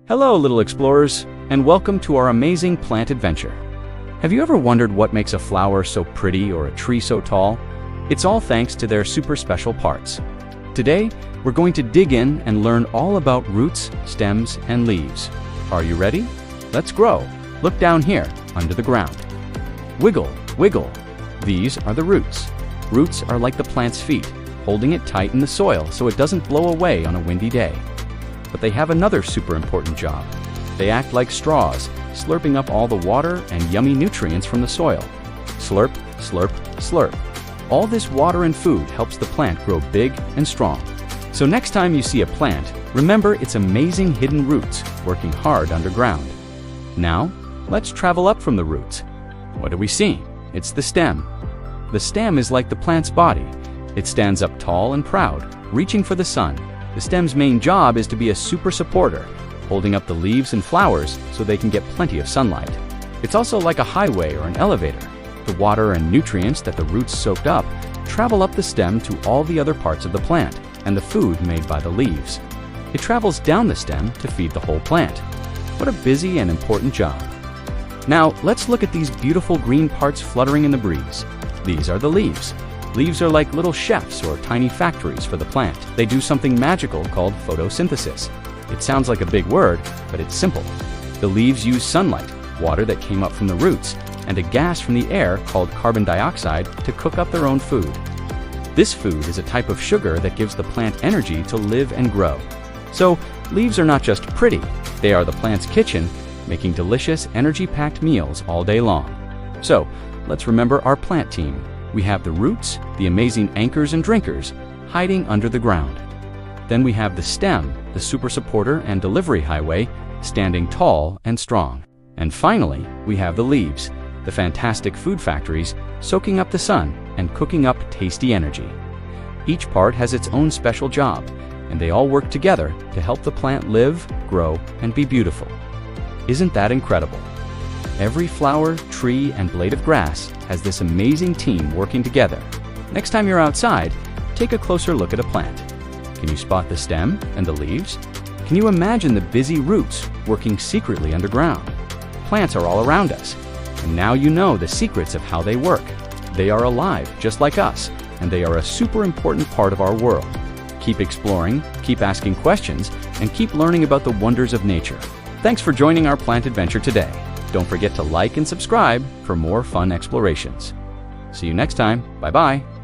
Hello, little explorers, and welcome to our amazing plant adventure. Have you ever wondered what makes a flower so pretty or a tree so tall? It's all thanks to their super special parts. Today, we're going to dig in and learn all about roots, stems, and leaves. Are you ready? Let's grow. Look down here, under the ground. Wiggle, wiggle. These are the roots. Roots are like the plant's feet, holding it tight in the soil so it doesn't blow away on a windy day. But they have another super important job. They act like straws, slurping up all the water and yummy nutrients from the soil. Slurp, slurp, slurp. All this water and food helps the plant grow big and strong. So next time you see a plant, remember its amazing hidden roots working hard underground. Now, let's travel up from the roots. What do we see? It's the stem. The stem is like the plant's body. It stands up tall and proud, reaching for the sun. The stem's main job is to be a super supporter, holding up the leaves and flowers so they can get plenty of sunlight. It's also like a highway or an elevator. The water and nutrients that the roots soaked up travel up the stem to all the other parts of the plant and the food made by the leaves. It travels down the stem to feed the whole plant. What a busy and important job. Now, let's look at these beautiful green parts fluttering in the breeze. These are the leaves. Leaves are like little chefs or tiny factories for the plant. They do something magical called photosynthesis. It sounds like a big word, but it's simple. The leaves use sunlight, water that came up from the roots, and a gas from the air called carbon dioxide to cook up their own food. This food is a type of sugar that gives the plant energy to live and grow. So, leaves are not just pretty, they are the plant's kitchen, making delicious, energy-packed meals all day long. So, let's remember our plant team. We have the roots, the amazing anchors and drinkers, hiding under the ground. Then we have the stem, the super supporter and delivery highway, standing tall and strong. And finally, we have the leaves, the fantastic food factories, soaking up the sun and cooking up tasty energy. Each part has its own special job, and they all work together to help the plant live, grow, and be beautiful. Isn't that incredible? Every flower, tree, and blade of grass has this amazing team working together. Next time you're outside, take a closer look at a plant. Can you spot the stem and the leaves? Can you imagine the busy roots working secretly underground? Plants are all around us, and now you know the secrets of how they work. They are alive, just like us, and they are a super important part of our world. Keep exploring, keep asking questions, and keep learning about the wonders of nature. Thanks for joining our plant adventure today. Don't forget to like and subscribe for more fun explorations. See you next time. Bye-bye.